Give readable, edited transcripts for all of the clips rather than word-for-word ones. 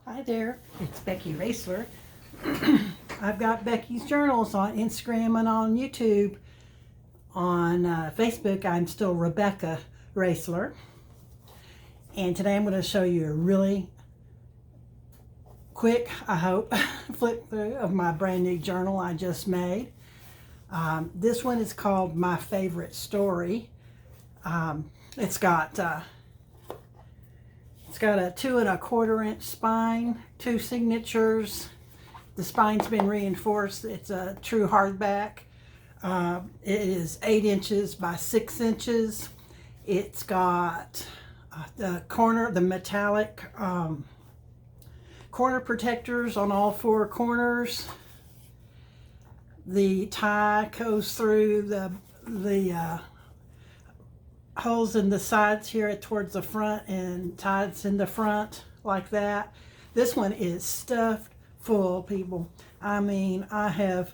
Hi there, it's Becky Raisler. I've got Becky's Journals on Instagram and on YouTube. On Facebook, I'm still Rebecca Raisler. And today I'm going to show you a really quick, I hope, flip through of my brand new journal I just made. This one is called My Favorite Story. It's got a 2 1/4 inch spine, 2 signatures. The spine's been reinforced. It's a true hardback. It is 8 inches by 6 inches. It's got the metallic corner protectors on all 4 corners. The tie goes through the holes in the sides here towards the front and ties in the front like that. This one is stuffed full, people. I mean, I'm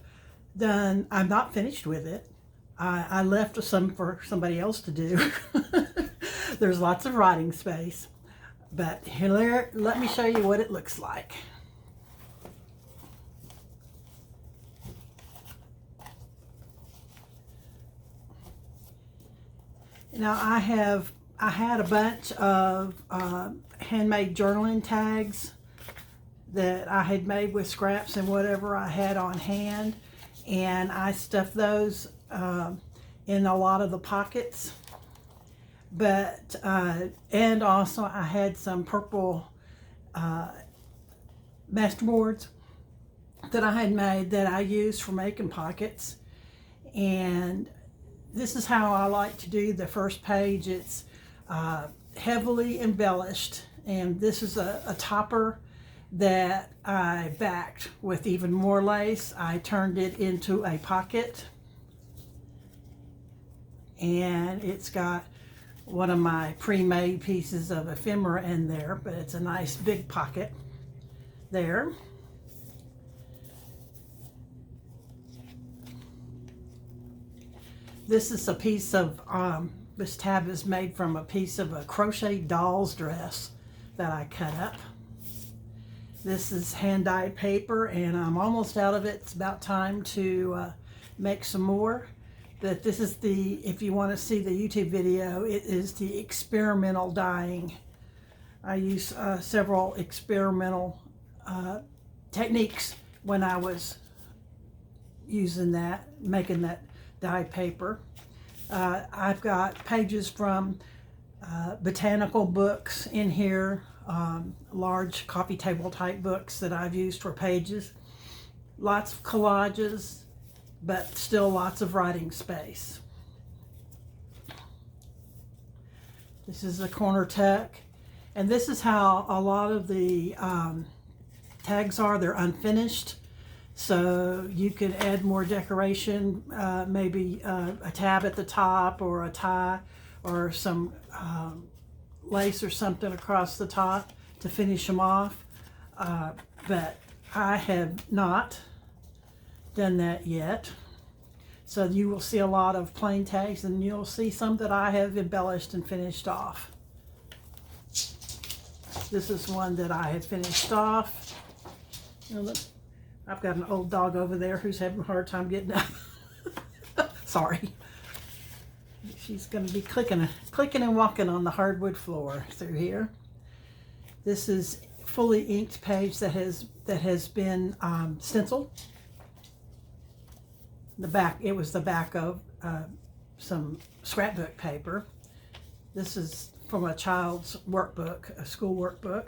not finished with it. I left some for somebody else to do. There's lots of writing space, but here, let me show you what it looks like. Now I had a bunch of handmade journaling tags that I had made with scraps and whatever I had on hand, and I stuffed those in a lot of the pockets. But and also I had some purple masterboards that I had made that I used for making pockets. And this is how I like to do the first page. It's heavily embellished, and this is a topper that I backed with even more lace. I turned it into a pocket, and it's got one of my pre-made pieces of ephemera in there, but it's a nice big pocket there. This is a piece of, this tab is made from a piece of a crochet doll's dress that I cut up. This is hand-dyed paper, and I'm almost out of it. It's about time to make some more. But this is if you want to see the YouTube video, it is the experimental dyeing. I use several experimental techniques when I was using that, making that dye paper. I've got pages from botanical books in here, large coffee table type books that I've used for pages. Lots of collages, but still lots of writing space. This is a corner tuck, and this is how a lot of the tags are. They're unfinished. So you could add more decoration, maybe a tab at the top or a tie or some lace or something across the top to finish them off. But I have not done that yet. So you will see a lot of plain tags, and you'll see some that I have embellished and finished off. This is one that I have finished off. I've got an old dog over there who's having a hard time getting up. Sorry. She's going to be clicking and walking on the hardwood floor through here. This is fully inked page that has been stenciled. The back, it was the back of some scrapbook paper. This is from a child's workbook, a school workbook.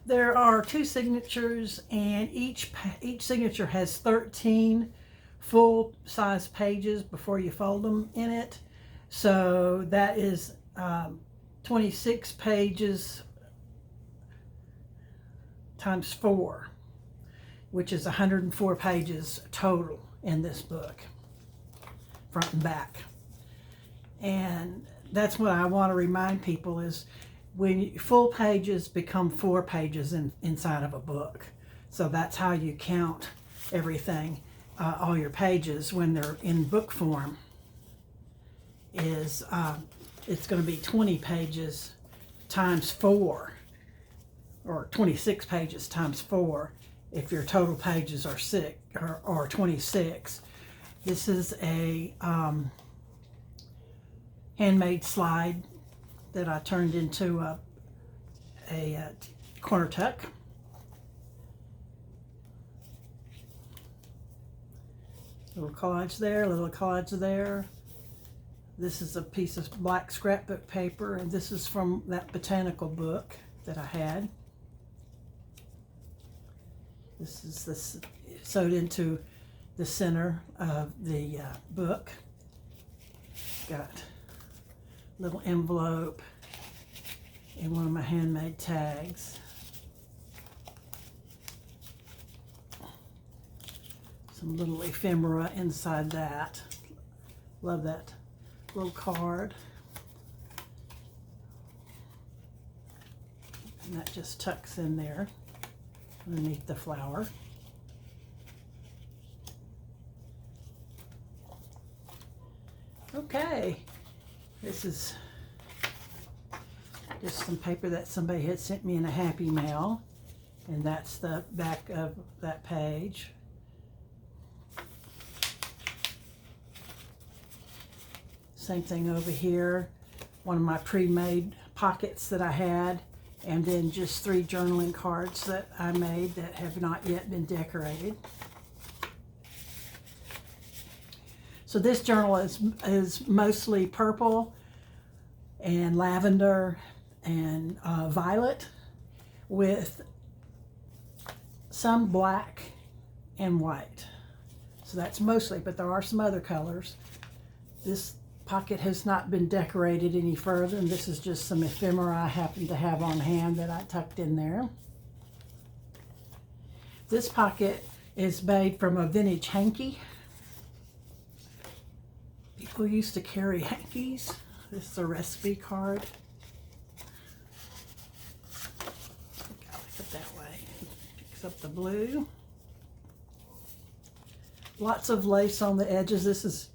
There are 2 signatures, and each signature has 13 full-size pages before you fold them in it. So that is 26 pages times 4, which is 104 pages total in this book, front and back. And that's what I want to remind people is, when full pages become 4 pages inside of a book. So that's how you count everything, all your pages when they're in book form, is it's going to be 20 pages times 4 or 26 pages times 4 if your total pages are 26. This is a handmade slide that I turned into a corner tuck. Little collage there, little collage there. This is a piece of black scrapbook paper, and this is from that botanical book that I had. This is this sewed into the center of the book. Got a little envelope and one of my handmade tags. Some little ephemera inside that. Love that little card. And that just tucks in there underneath the flower. Okay, this is just some paper that somebody had sent me in a Happy Mail, and that's the back of that page. Same thing over here, one of my pre-made pockets that I had, and then just 3 journaling cards that I made that have not yet been decorated. So this journal is mostly purple and lavender and violet, with some black and white. So that's mostly, but there are some other colors. This pocket has not been decorated any further, and this is just some ephemera I happen to have on hand that I tucked in there. This pocket is made from a vintage hanky. People used to carry hankies. This is a recipe card. Put it that way. Picks up the blue. Lots of lace on the edges. This is,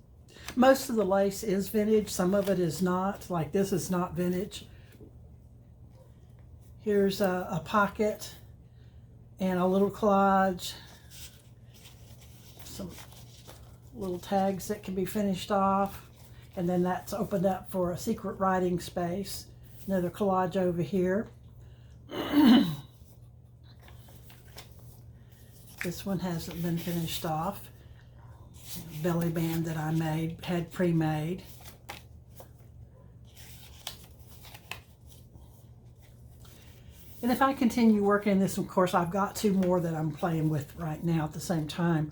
most of the lace is vintage, some of it is not. Like this is not vintage. Here's a pocket and a little collage. Some little tags that can be finished off. And then that's opened up for a secret writing space. Another collage over here. This one hasn't been finished off. Belly band that I had pre-made. And if I continue working this, of course, I've got 2 more that I'm playing with right now at the same time.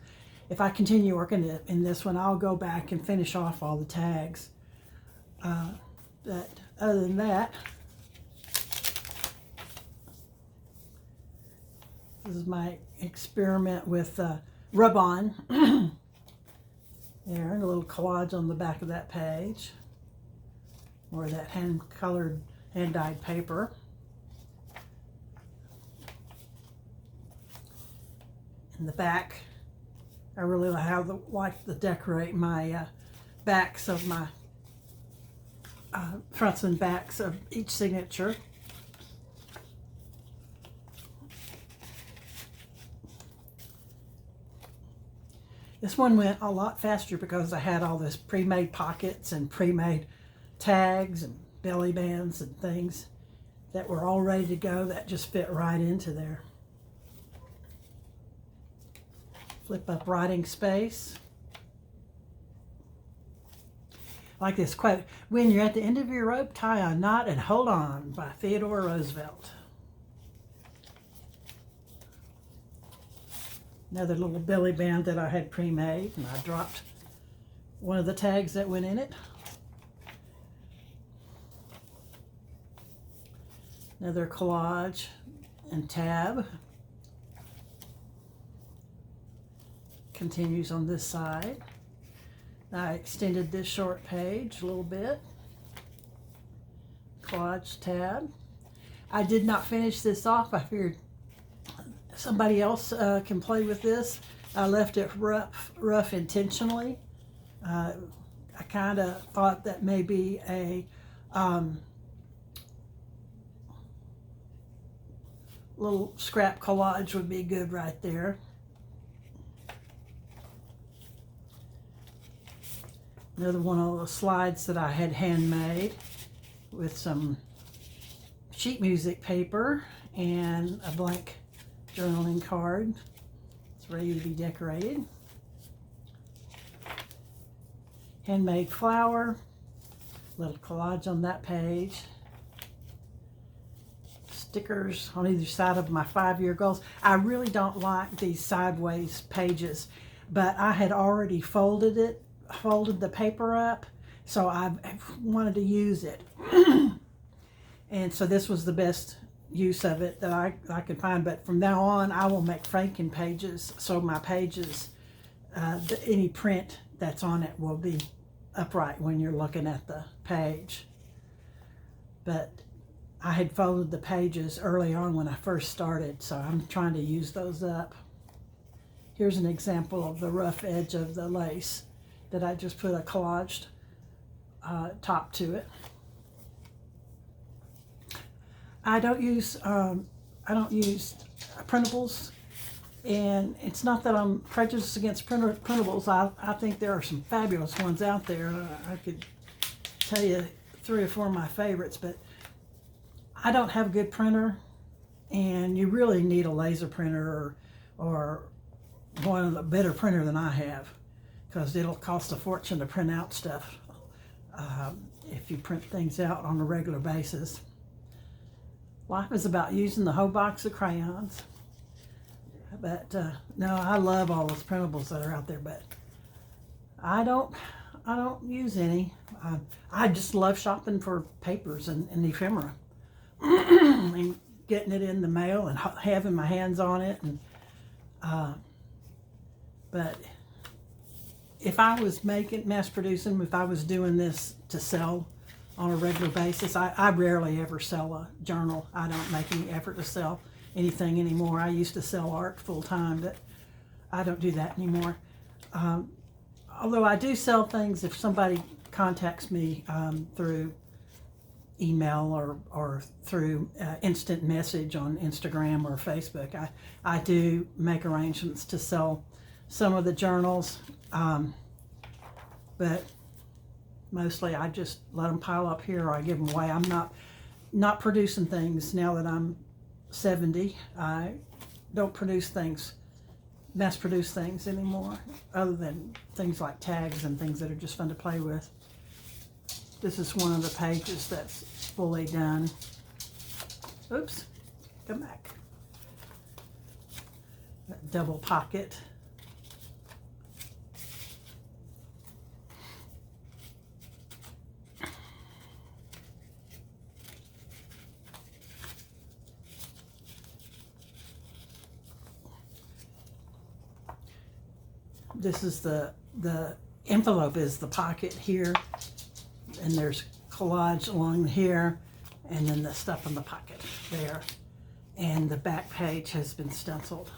If I continue working in this one, I'll go back and finish off all the tags. But other than that, this is my experiment with rub-on. There, and a little collage on the back of that page, or that hand-colored, hand-dyed paper. In the back, I really like to decorate my backs of my fronts and backs of each signature. This one went a lot faster because I had all this pre-made pockets and pre-made tags and belly bands and things that were all ready to go that just fit right into there. Flip up writing space. Like this quote, "When you're at the end of your rope, tie a knot and hold on," by Theodore Roosevelt. Another little belly band that I had pre-made, and I dropped one of the tags that went in it. Another collage and tab. Continues on this side. I extended this short page a little bit. Collage tab. I did not finish this off. I figured somebody else can play with this. I left it rough intentionally. I kind of thought that maybe a little scrap collage would be good right there. Another one of those slides that I had handmade with some sheet music paper and a blank journaling card. It's ready to be decorated. Handmade flower, little collage on that page. Stickers on either side of my 5-year goals. I really don't like these sideways pages, but I had already folded the paper up, so I wanted to use it. And so this was the best use of it that I could find. But from now on, I will make Franken pages, so my pages, any print that's on it will be upright when you're looking at the page. But I had folded the pages early on when I first started, so I'm trying to use those up. Here's an example of the rough edge of the lace that I just put a collaged top to it. I don't use printables, and it's not that I'm prejudiced against printables. I think there are some fabulous ones out there. I could tell you 3 or 4 of my favorites, but I don't have a good printer, and you really need a laser printer or one of the better printer than I have, because it'll cost a fortune to print out stuff if you print things out on a regular basis. Life is about using the whole box of crayons. But no, I love all those printables that are out there, but I don't use any. I just love shopping for papers and ephemera and getting it in the mail and having my hands on it. And but if I was mass producing, if I was doing this to sell on a regular basis, I rarely ever sell a journal. I don't make any effort to sell anything anymore. I used to sell art full time, but I don't do that anymore. Although I do sell things if somebody contacts me through email or through instant message on Instagram or Facebook. I do make arrangements to sell some of the journals, but mostly I just let them pile up here or I give them away. I'm not producing things now that I'm 70. I don't mass produce things anymore, other than things like tags and things that are just fun to play with. This is one of the pages that's fully done. Oops, come back. That double pocket. This is the envelope is the pocket here, and there's collage along here, and then the stuff in the pocket there, and the back page has been stenciled,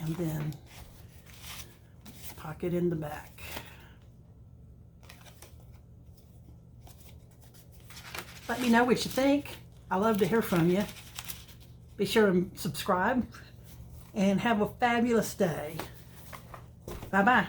and then pocket in the back. Let me know what you think. I love to hear from you. Be sure to subscribe and have a fabulous day. Bye-bye.